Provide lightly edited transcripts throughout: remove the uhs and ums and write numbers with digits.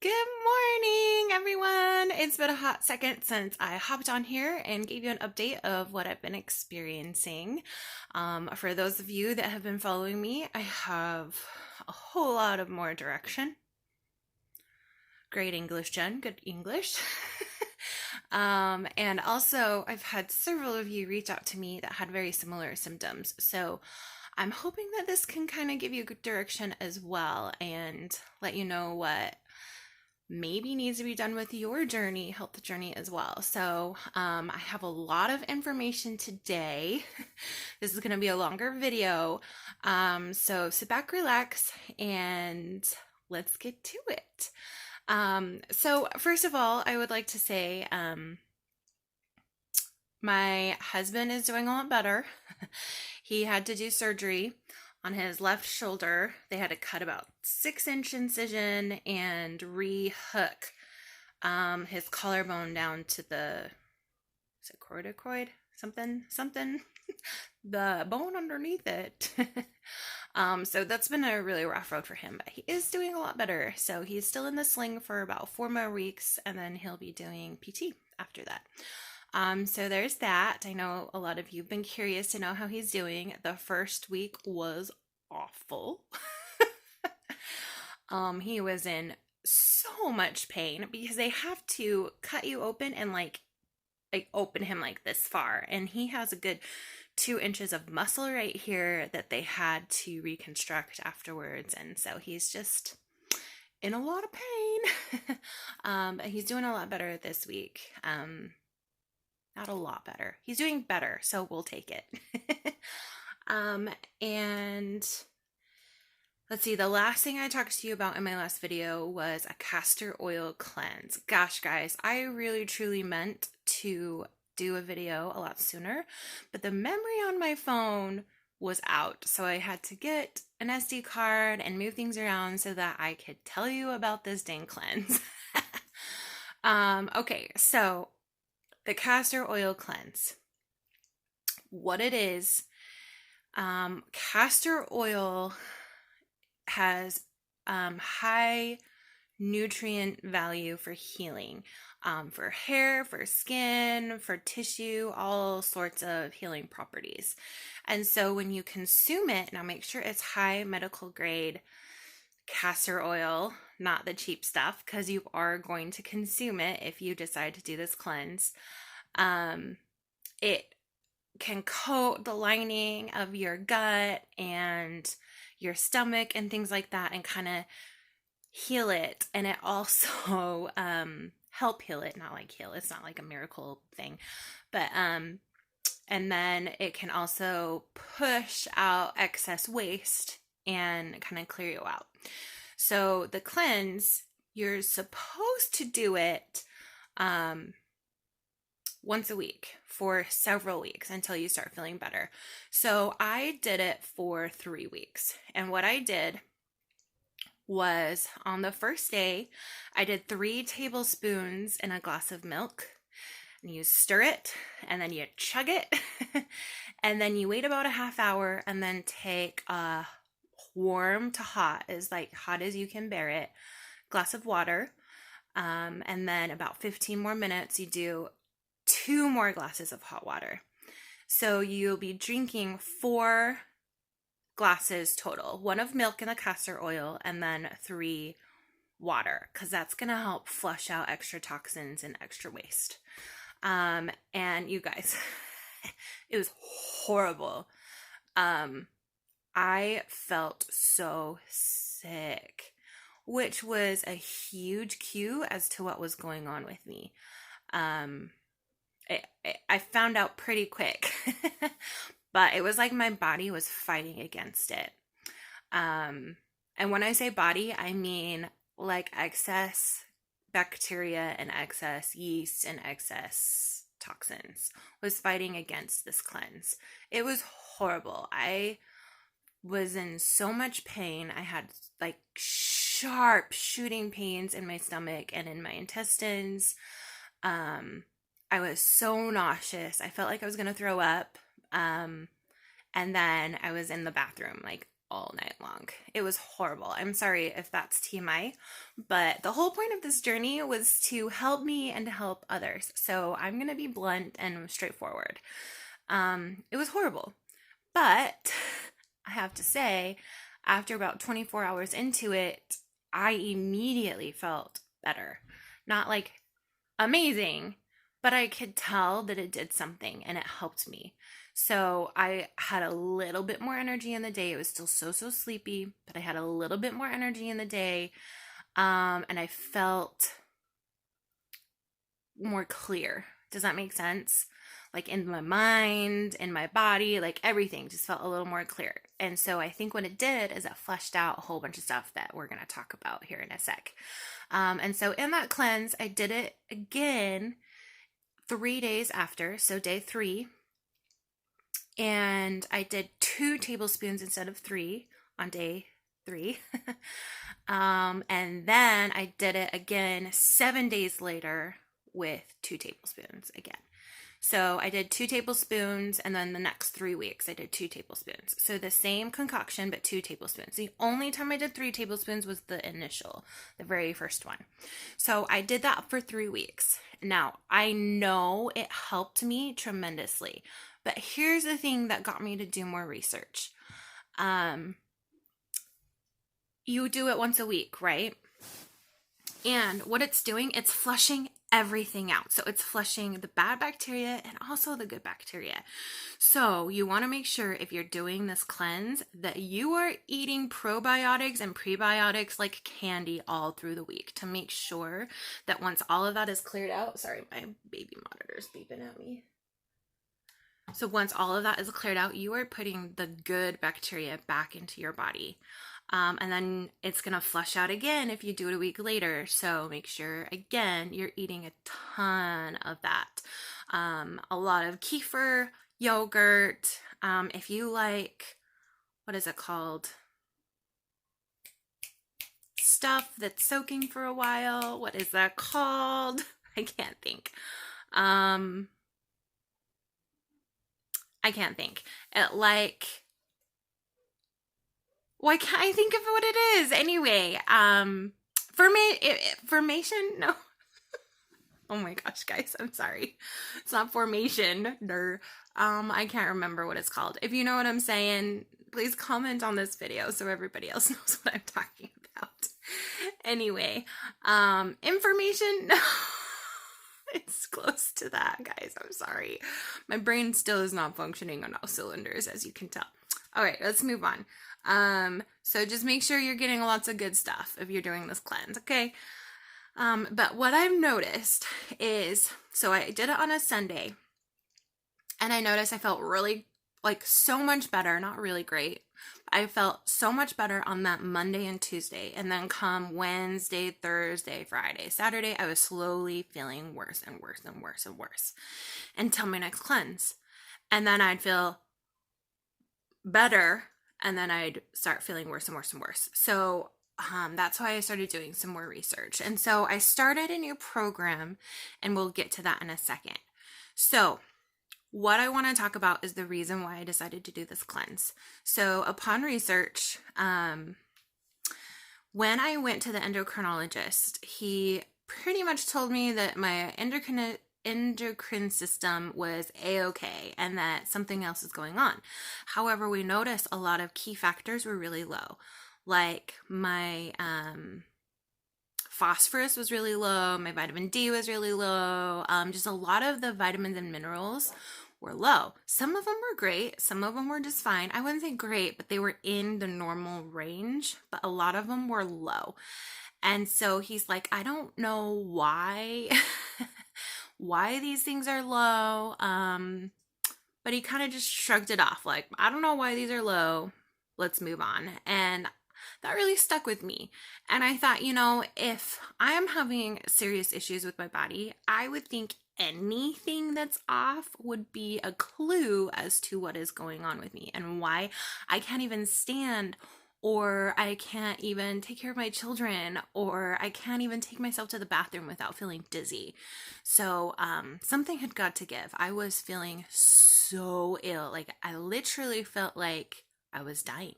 Good morning, everyone. It's been a hot second since I hopped on here and gave you an update of what I've been experiencing. For those of you that have been following me, I have a whole lot of more direction. Great English, Jen. Good English. And also, I've had several of you reach out to me that had very similar symptoms. So I'm hoping that this can kind of give you good direction as well and let you know what maybe needs to be done with your journey, health journey as well. So I have a lot of information today. This is going to be a longer video. So sit back, relax, and let's get to it. So first of all, I would like to say my husband is doing a lot better. He had to do surgery on his left shoulder. They had to cut about 6-inch incision and rehook his collarbone down to the, is it corticoid? Something, the bone underneath it. So that's been a really rough road for him, but he is doing a lot better. So he's still in the sling for about 4 more weeks, and then he'll be doing PT after that. So there's that. I know a lot of you have been curious to know how he's doing. The first week was awful. He was in so much pain because they have to cut you open and like open him like this far, and he has a good 2 inches of muscle right here that they had to reconstruct afterwards, and so he's just in a lot of pain. But he's doing a lot better this week. Not a lot better. He's doing better, so we'll take it. And let's see, the last thing I talked to you about in my last video was a castor oil cleanse. Gosh, guys, I really truly meant to do a video a lot sooner, but the memory on my phone was out, so I had to get an SD card and move things around so that I could tell you about this dang cleanse. Okay, so the castor oil cleanse. What it is, castor oil has high nutrient value for healing, for hair, for skin, for tissue, all sorts of healing properties. And so when you consume it, now make sure it's high medical grade castor oil, not the cheap stuff, because you are going to consume it if you decide to do this cleanse. It can coat the lining of your gut and your stomach and things like that and kind of heal it. And it also help heal it, not like heal. It's not like a miracle thing, but and then it can also push out excess waste and kind of clear you out. So the cleanse, you're supposed to do it once a week for several weeks until you start feeling better. So I did it for 3 weeks. And what I did was on the first day, I did 3 tablespoons in a glass of milk. And you stir it, and then you chug it, and then you wait about a half hour, and then take a warm to hot, as like hot as you can bear it, glass of water, and then about 15 more minutes, you do 2 more glasses of hot water. So you'll be drinking 4 glasses total, 1 of milk and the castor oil, and then 3 water, because that's going to help flush out extra toxins and extra waste. And you guys, it was horrible. I felt so sick, which was a huge cue as to what was going on with me. I found out pretty quick, but it was like my body was fighting against it. And when I say body, I mean like excess bacteria and excess yeast and excess toxins was fighting against this cleanse. It was horrible. I was in so much pain. I had like sharp shooting pains in my stomach and in my intestines. I was so nauseous. I felt like I was going to throw up. And then I was in the bathroom like all night long. It was horrible. I'm sorry if that's TMI, but the whole point of this journey was to help me and to help others. So I'm going to be blunt and straightforward. It was horrible, but I have to say, after about 24 hours into it, I immediately felt better. Not like amazing, but I could tell that it did something and it helped me. So I had a little bit more energy in the day. It was still so sleepy, but I had a little bit more energy in the day. And I felt more clear. Does that make sense? Like in my mind, in my body, like everything just felt a little more clear. And so I think what it did is it fleshed out a whole bunch of stuff that we're going to talk about here in a sec. And so in that cleanse, I did it again 3 days after, so day 3. And I did 2 tablespoons instead of 3 on day 3. And then I did it again 7 days later with 2 tablespoons again. So I did 2 tablespoons, and then the next 3 weeks I did 2 tablespoons. So the same concoction, but 2 tablespoons. The only time I did 3 tablespoons was the very first one. So I did that for 3 weeks. Now, I know it helped me tremendously, but here's the thing that got me to do more research. You do it once a week, right? And what it's doing, it's flushing everything out. So it's flushing the bad bacteria and also the good bacteria. So you want to make sure if you're doing this cleanse that you are eating probiotics and prebiotics like candy all through the week to make sure that once all of that is cleared out, sorry, my baby monitor's beeping at me. So once all of that is cleared out, you are putting the good bacteria back into your body. And then it's going to flush out again if you do it a week later. So make sure, again, you're eating a ton of that. A lot of kefir, yogurt. If you like, what is it called? Stuff that's soaking for a while. What is that called? I can't think. Why can't I think of what it is? Anyway, formation? No. Oh my gosh, guys, I'm sorry. It's not formation. I can't remember what it's called. If you know what I'm saying, please comment on this video so everybody else knows what I'm talking about. Anyway, information? No. It's close to that, guys. I'm sorry. My brain still is not functioning on all cylinders, as you can tell. All right, let's move on. So just make sure you're getting lots of good stuff if you're doing this cleanse, okay? But what I've noticed is, so I did it on a Sunday, and I noticed I felt really, so much better, not really great. I felt so much better on that Monday and Tuesday, and then come Wednesday, Thursday, Friday, Saturday, I was slowly feeling worse and worse and worse and worse until my next cleanse. And then I'd feel better, and then I'd start feeling worse and worse and worse. So that's why I started doing some more research. And so I started a new program, and we'll get to that in a second. So what I want to talk about is the reason why I decided to do this cleanse. So upon research, when I went to the endocrinologist, he pretty much told me that my endocrine system was a-okay and that something else is going on. However, we noticed a lot of key factors were really low. Like my phosphorus was really low, my vitamin D was really low, just a lot of the vitamins and minerals were low. Some of them were great, some of them were just fine. I wouldn't say great, but they were in the normal range, but a lot of them were low. And so he's like, I don't know why why these things are low, but he kind of just shrugged it off, like, I don't know why these are low, let's move on. And that really stuck with me. And I thought, if I am having serious issues with my body, I would think anything that's off would be a clue as to what is going on with me and why I can't even stand, or I can't even take care of my children, or I can't even take myself to the bathroom without feeling dizzy. So something had got to give. I was feeling so ill. Like I literally felt like I was dying.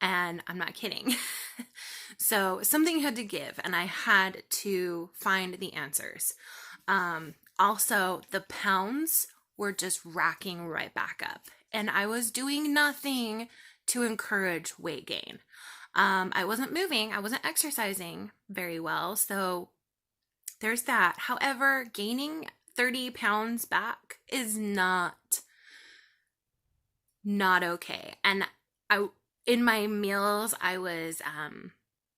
And I'm not kidding. So something had to give, and I had to find the answers. Also, the pounds were just racking right back up, and I was doing nothing to encourage weight gain. I wasn't moving, I wasn't exercising very well, so there's that. However, gaining 30 pounds back is not okay. And I in my meals, I was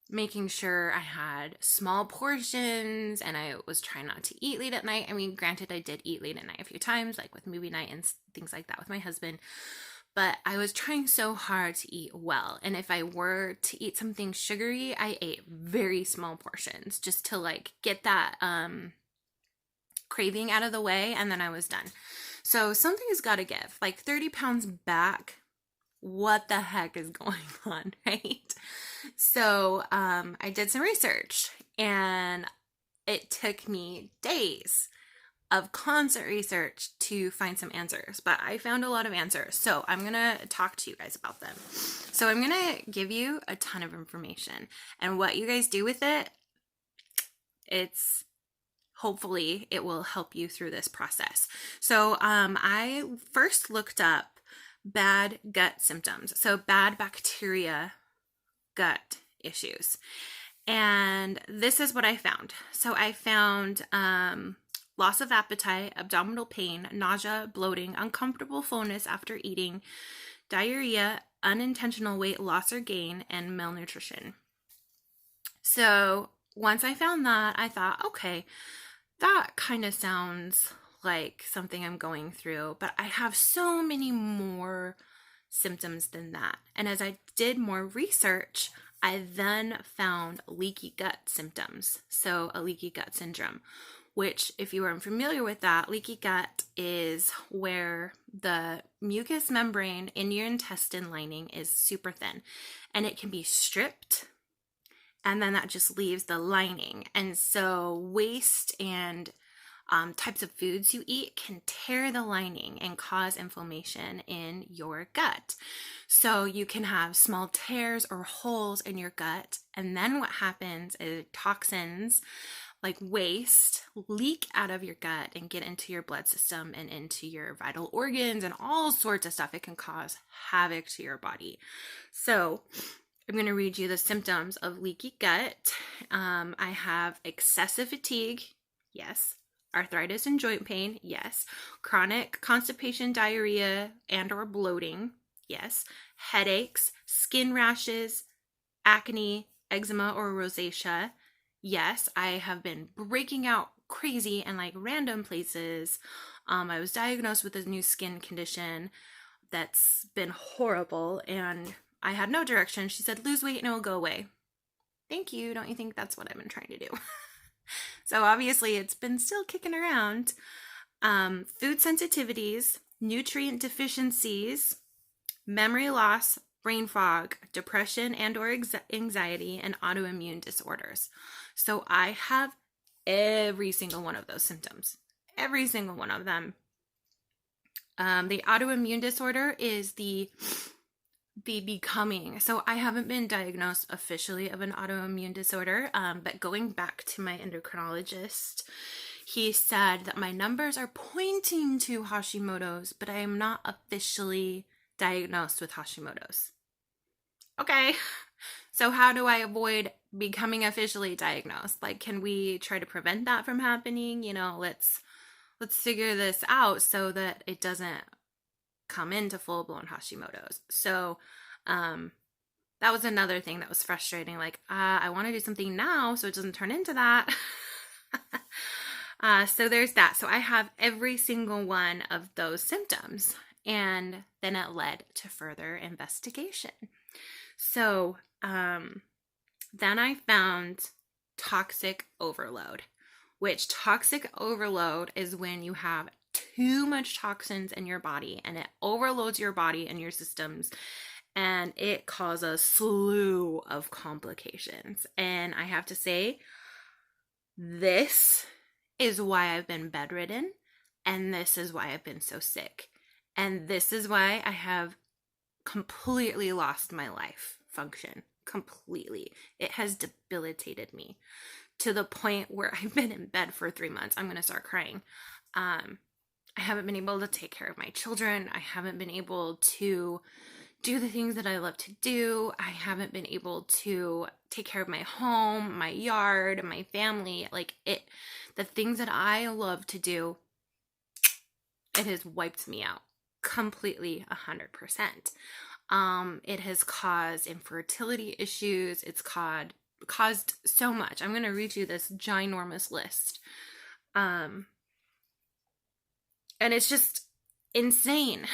making sure I had small portions, and I was trying not to eat late at night. I mean, granted, I did eat late at night a few times, like with movie night and things like that with my husband, but I was trying so hard to eat well. And if I were to eat something sugary, I ate very small portions just to like get that craving out of the way, and then I was done. So something has got to give. Like 30 pounds back, what the heck is going on, right? So I did some research, and it took me days of constant research to find some answers, but I found a lot of answers. So I'm going to talk to you guys about them. So I'm going to give you a ton of information, and what you guys do with it, hopefully it will help you through this process. So I first looked up bad gut symptoms. So bad bacteria gut issues. And this is what I found. So I found loss of appetite, abdominal pain, nausea, bloating, uncomfortable fullness after eating, diarrhea, unintentional weight loss or gain, and malnutrition. So once I found that, I thought, okay, that kind of sounds like something I'm going through, but I have so many more symptoms than that. And as I did more research, I then found leaky gut symptoms. So a leaky gut syndrome, which if you aren't familiar with that, leaky gut is where the mucous membrane in your intestine lining is super thin, and it can be stripped, and then that just leaves the lining. And so waste and types of foods you eat can tear the lining and cause inflammation in your gut. So you can have small tears or holes in your gut, and then what happens is toxins like waste leak out of your gut and get into your blood system and into your vital organs and all sorts of stuff. It can cause havoc to your body. So I'm going to read you the symptoms of leaky gut. I have excessive fatigue. Yes. Arthritis and joint pain. Yes. Chronic constipation, diarrhea, and or bloating. Yes. Headaches, skin rashes, acne, eczema, or rosacea. Yes. I have been breaking out crazy in like random places. I was diagnosed with a new skin condition that's been horrible, and I had no direction. She said, lose weight and it'll go away. Thank you. Don't you think that's what I've been trying to do? So obviously it's been still kicking around. Food sensitivities, nutrient deficiencies, memory loss, brain fog, depression and or anxiety, and autoimmune disorders. So I have every single one of those symptoms. Every single one of them. The autoimmune disorder is the becoming. So I haven't been diagnosed officially of an autoimmune disorder, but going back to my endocrinologist, he said that my numbers are pointing to Hashimoto's, but I am not officially diagnosed with Hashimoto's. Okay, so how do I avoid becoming officially diagnosed? Like, can we try to prevent that from happening? You know, let's figure this out so that it doesn't come into full-blown Hashimoto's. So that was another thing that was frustrating. Like, I want to do something now so it doesn't turn into that. So there's that. So I have every single one of those symptoms, and then it led to further investigation. So then I found toxic overload, which toxic overload is when you have too much toxins in your body and it overloads your body and your systems, and it causes a slew of complications. And I have to say, this is why I've been bedridden, and this is why I've been so sick, and this is why I have completely lost my life function completely. It has debilitated me to the point where I've been in bed for 3 months. I'm going to start crying. I haven't been able to take care of my children. I haven't been able to do the things that I love to do. I haven't been able to take care of my home, my yard, my family. The things that I love to do, it has wiped me out completely 100%. It has caused infertility issues. It's caused so much. I'm going to read you this ginormous list. And it's just insane.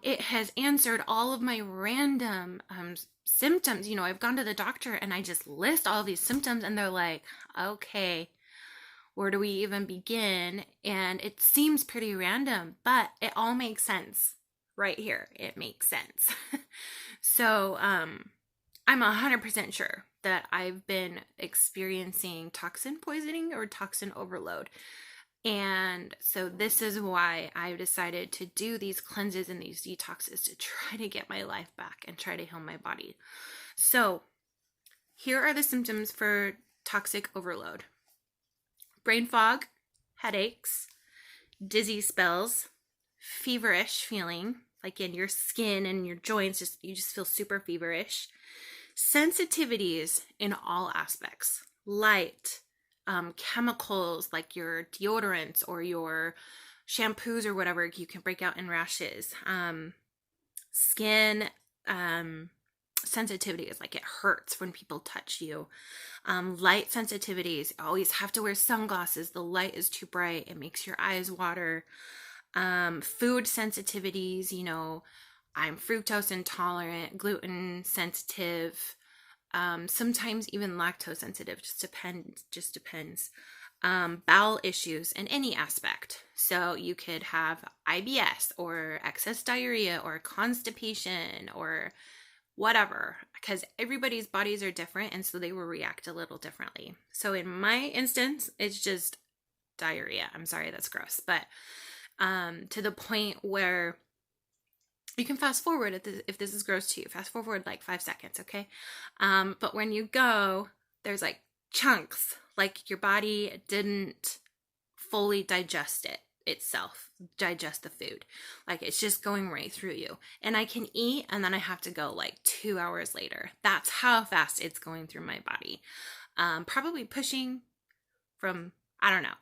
It has answered all of my random symptoms. I've gone to the doctor and I just list all these symptoms and they're like, okay, where do we even begin? And it seems pretty random, but it all makes sense right here. It makes sense. So I'm 100% sure that I've been experiencing toxin poisoning or toxin overload. And so this is why I've decided to do these cleanses and these detoxes to try to get my life back and try to heal my body. So here are the symptoms for toxic overload: brain fog, headaches, dizzy spells, feverish feeling, like in your skin and your joints, you just feel super feverish, sensitivities in all aspects, light, chemicals like your deodorants or your shampoos or whatever, you can break out in rashes, skin sensitivities, like it hurts when people touch you, light sensitivities, always have to wear sunglasses, the light is too bright, it makes your eyes water, food sensitivities, I'm fructose intolerant, gluten sensitive, sometimes even lactose sensitive, just depends. Bowel issues in any aspect. So you could have IBS or excess diarrhea or constipation or whatever, because everybody's bodies are different and so they will react a little differently. So in my instance, it's just diarrhea. I'm sorry, that's gross, but to the point where you can fast forward if this is gross to you. Fast forward like 5 seconds, okay? But when you go, there's like chunks, like your body didn't fully digest digest the food. Like it's just going right through you. And I can eat and then I have to go like 2 hours later. That's how fast it's going through my body. Probably pushing from, I don't know.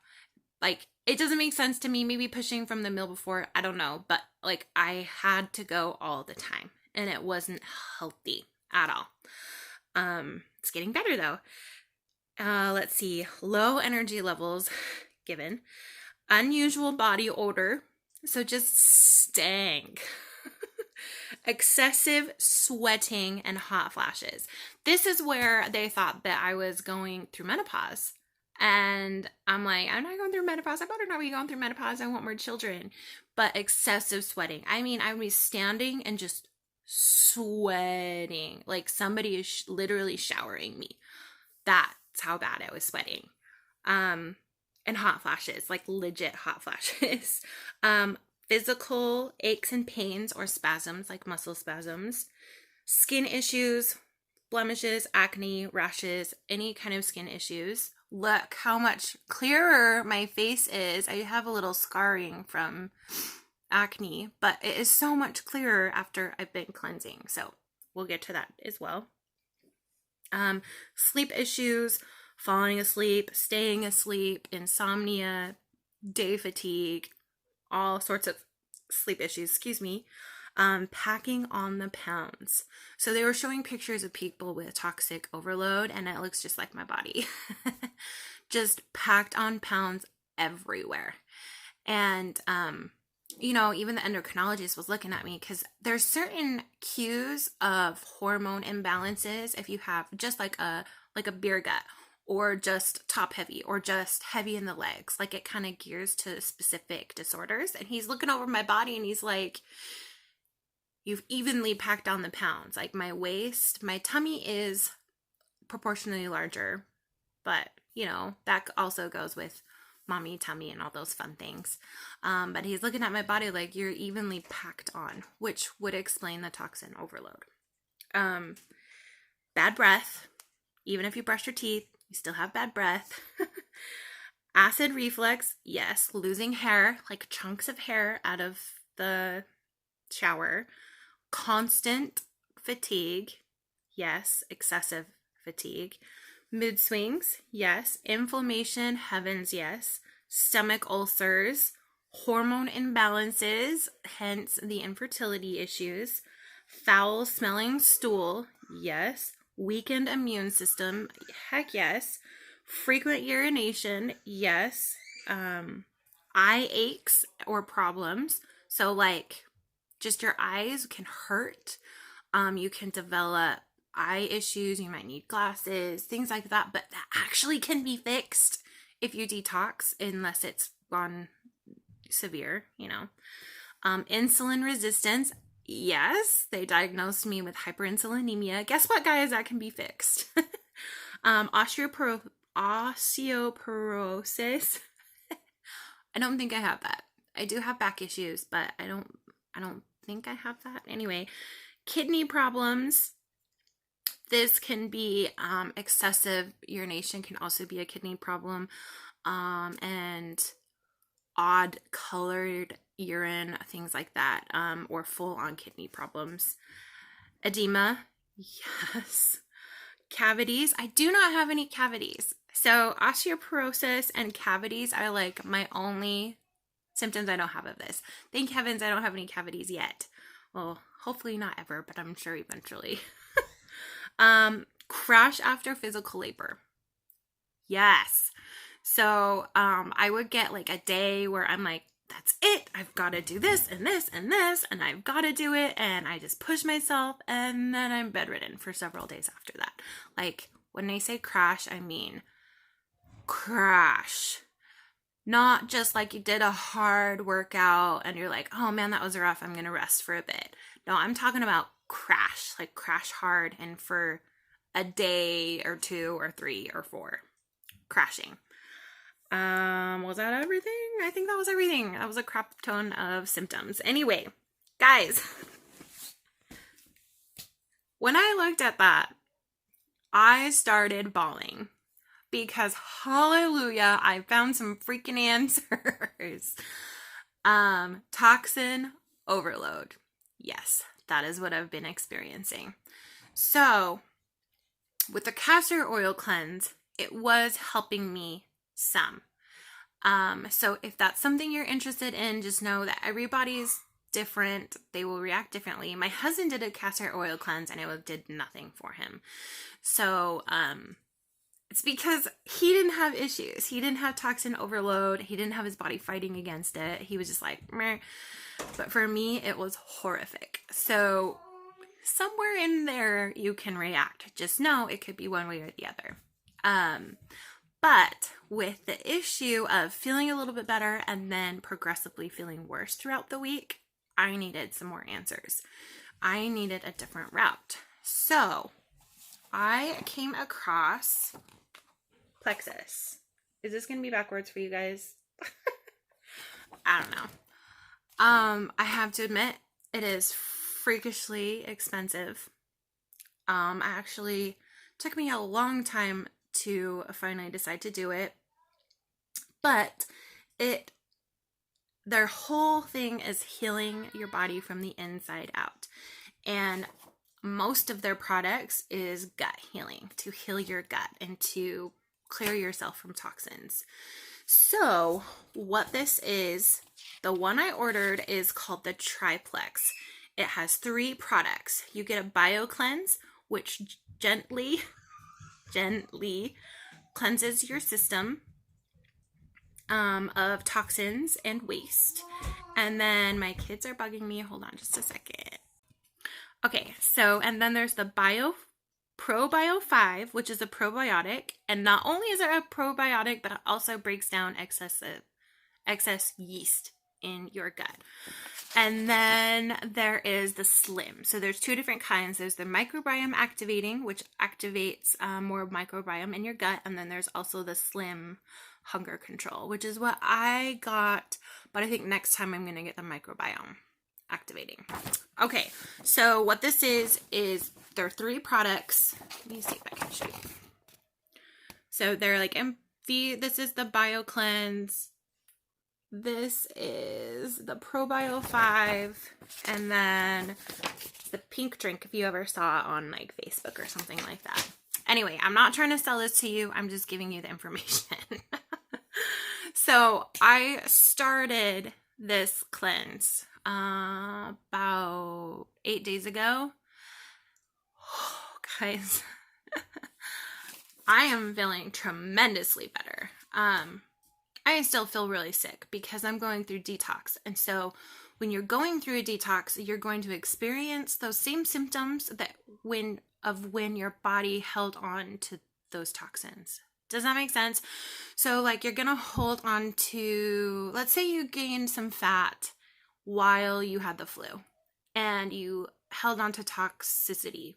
Like, it doesn't make sense to me, maybe pushing from the meal before, I don't know, but like I had to go all the time and it wasn't healthy at all. It's getting better though. Let's see, low energy levels given, unusual body odor, so just stank, excessive sweating and hot flashes. This is where they thought that I was going through menopause. And I'm like, I'm not going through menopause. I better not be going through menopause. I want more children. But excessive sweating. I mean, I would be standing and just sweating. Like somebody is literally showering me. That's how bad I was sweating. And hot flashes, like legit hot flashes. Physical aches and pains or spasms, like muscle spasms. Skin issues, blemishes, acne, rashes, any kind of skin issues. Look how much clearer my face is. I have a little scarring from acne, but it is so much clearer after I've been cleansing. So we'll get to that as well. Sleep issues, falling asleep, staying asleep, insomnia, day fatigue, all sorts of sleep issues, packing on the pounds. So they were showing pictures of people with toxic overload and it looks just like my body. Just packed on pounds everywhere. And, even the endocrinologist was looking at me because there's certain cues of hormone imbalances if you have just like a beer gut or just top heavy or just heavy in the legs. Like it kind of gears to specific disorders. And he's looking over my body and he's like, you've evenly packed on the pounds. Like my waist, my tummy is proportionally larger, but that also goes with mommy tummy and all those fun things. But he's looking at my body like you're evenly packed on, which would explain the toxin overload. Bad breath. Even if you brush your teeth, you still have bad breath. Acid reflux, yes. Losing hair, like chunks of hair out of the shower. Constant fatigue, yes. Excessive fatigue. Mood swings, yes. Inflammation, heavens, yes. Stomach ulcers, hormone imbalances, hence the infertility issues. Foul smelling stool, yes. Weakened immune system, heck yes. Frequent urination, yes. Eye aches or problems. So like just your eyes can hurt. You can develop eye issues. You might need glasses, things like that. But that actually can be fixed if you detox, unless it's gone severe, you know. Insulin resistance. Yes, they diagnosed me with hyperinsulinemia. Guess what, guys? That can be fixed. Osteoporosis. I don't think I have that. I do have back issues, but I don't think I have that. Anyway, kidney problems. This can be excessive urination can also be a kidney problem. And odd colored urine, things like that, or full-on kidney problems. Edema, yes. Cavities, I do not have any cavities. So osteoporosis and cavities are like my only symptoms I don't have of this. Thank heavens I don't have any cavities yet. Well, hopefully not ever, but I'm sure eventually. Crash after physical labor. Yes. So I would get like a day where I'm like, that's it. I've got to do this and this and this, and I've got to do it. And I just push myself, and then I'm bedridden for several days after that. Like when I say crash, I mean crash. Not just like you did a hard workout and you're like, oh man, that was rough. I'm going to rest for a bit. No, I'm talking about crash, like crash hard and for a day or 2 or 3 or 4. Crashing. Was that everything? I think that was everything. That was a crap ton of symptoms. Anyway, guys, when I looked at that, I started bawling because hallelujah, I found some freaking answers. Toxin overload. Yes, that is what I've been experiencing. So, with the castor oil cleanse, it was helping me some. So if that's something you're interested in, just know that everybody's different. They will react differently. My husband did a castor oil cleanse and it did nothing for him. So, it's because he didn't have issues. He didn't have toxin overload. He didn't have his body fighting against it. He was just like, meh. But for me, it was horrific. So somewhere in there you can react. Just know it could be one way or the other. But with the issue of feeling a little bit better and then progressively feeling worse throughout the week, I needed some more answers. I needed a different route. So I came across Plexus. Is this going to be backwards for you guys? I don't know. I have to admit, it is freakishly expensive. Actually took me a long time to finally decide to do it, but their whole thing is healing your body from the inside out, and most of their products is gut healing, to heal your gut and to clear yourself from toxins. So what this is, the one I ordered is called the Triplex. It has 3 products. You get a Bio Cleanse, which gently cleanses your system of toxins and waste. And then my kids are bugging me. Hold on just a second. Okay, so, and then there's the ProBio 5, which is a probiotic. And not only is it a probiotic, but it also breaks down excess yeast in your gut. And then there is the Slim. So there's 2 different kinds. There's the microbiome activating, which activates more microbiome in your gut. And then there's also the Slim hunger control, which is what I got. But I think next time I'm going to get the microbiome activating. Okay, so what this is there are 3 products. Let me see if I can show you. So they're like this is the Bio Cleanse. This is the ProBio 5, and then the pink drink if you ever saw it on like Facebook or something like that. Anyway, I'm not trying to sell this to you. I'm just giving you the information. So I started this cleanse about 8 days ago. Oh, guys, I am feeling tremendously better. I still feel really sick because I'm going through detox. And so when you're going through a detox, you're going to experience those same symptoms that when your body held on to those toxins. Does that make sense? So like you're going to hold on to, let's say you gained some fat while you had the flu and you held on to toxicity.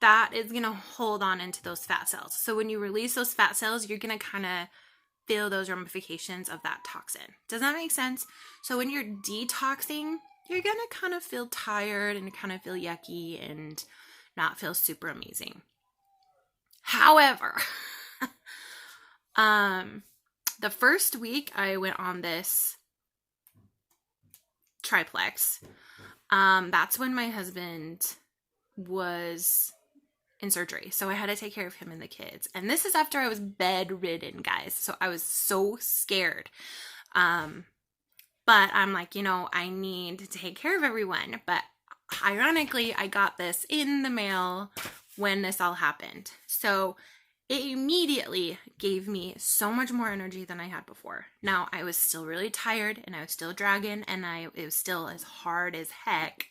That is going to hold on into those fat cells. So when you release those fat cells, you're going to kind of feel those ramifications of that toxin. Does that make sense? So when you're detoxing, you're going to kind of feel tired and kind of feel yucky and not feel super amazing. However, the first week I went on this triplex, that's when my husband was in surgery. So I had to take care of him and the kids. And this is after I was bedridden, guys. So I was so scared. But I'm like, I need to take care of everyone. But ironically, I got this in the mail when this all happened. So it immediately gave me so much more energy than I had before. Now, I was still really tired and I was still dragging and it was still as hard as heck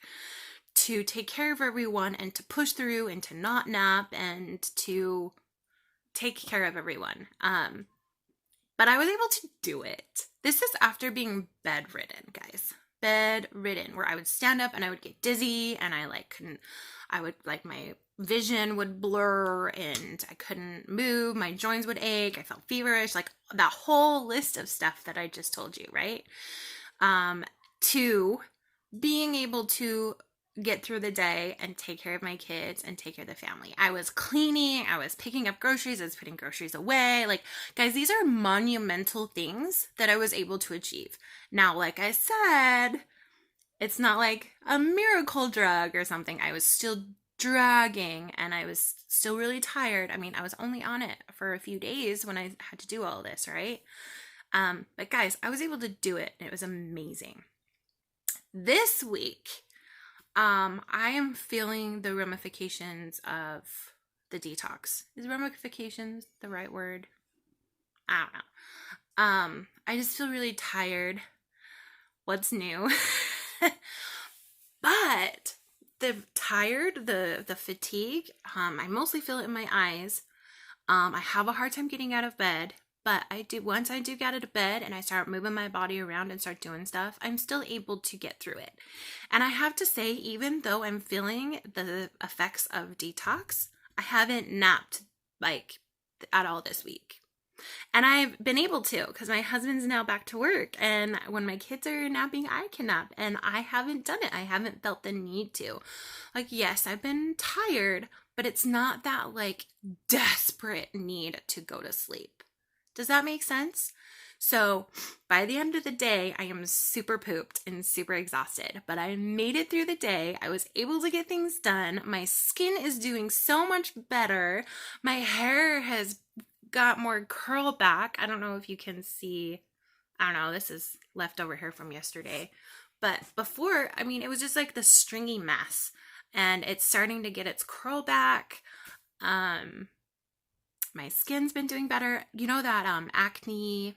to take care of everyone and to push through and to not nap and to take care of everyone. But I was able to do it. This is after being bedridden, guys. Bedridden, where I would stand up and I would get dizzy and my vision would blur and I couldn't move. My joints would ache. I felt feverish, like that whole list of stuff that I just told you, right? To being able to get through the day and take care of my kids and take care of the family. I was cleaning, I was picking up groceries, I was putting groceries away. Like, guys, these are monumental things that I was able to achieve. Now, like I said, it's not like a miracle drug or something. I was still dragging and I was still really tired. I mean, I was only on it for a few days when I had to do all this, right? But guys, I was able to do it and it was amazing. This week, I am feeling the ramifications of the detox. Is ramifications the right word? I don't know. I just feel really tired. What's new? But the fatigue, I mostly feel it in my eyes. I have a hard time getting out of bed. But once I do get out of bed and I start moving my body around and start doing stuff, I'm still able to get through it. And I have to say, even though I'm feeling the effects of detox, I haven't napped at all this week. And I've been able to because my husband's now back to work. And when my kids are napping, I can nap. And I haven't done it. I haven't felt the need to. Yes, I've been tired, but it's not that desperate need to go to sleep. Does that make sense? So by the end of the day, I am super pooped and super exhausted, but I made it through the day. I was able to get things done. My skin is doing so much better. My hair has got more curl back. I don't know if you can see. I don't know. This is leftover hair from yesterday. But before, it was just like the stringy mess. And it's starting to get its curl back. My skin's been doing better. You know that acne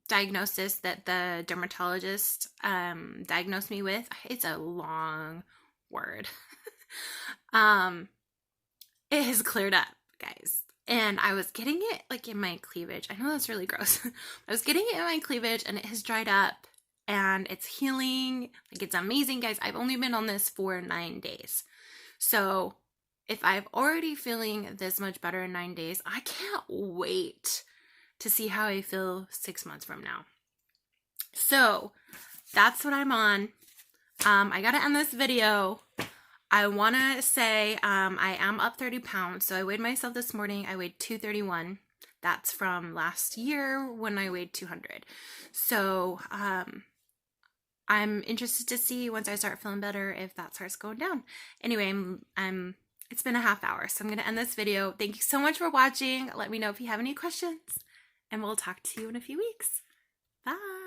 diagnosis that the dermatologist diagnosed me with? It's a long word. It has cleared up, guys. And I was getting it in my cleavage. I know that's really gross. I was getting it in my cleavage and it has dried up and it's healing. It's amazing, guys. I've only been on this for 9 days. So if I'm already feeling this much better in 9 days, I can't wait to see how I feel 6 months from now. So that's what I'm on. I gotta end this video. I want to say I am up 30 pounds. So I weighed myself this morning. I weighed 231. That's from last year when I weighed 200. So I'm interested to see once I start feeling better if that starts going down. Anyway, it's been a half hour, so I'm going to end this video. Thank you so much for watching. Let me know if you have any questions, and we'll talk to you in a few weeks. Bye.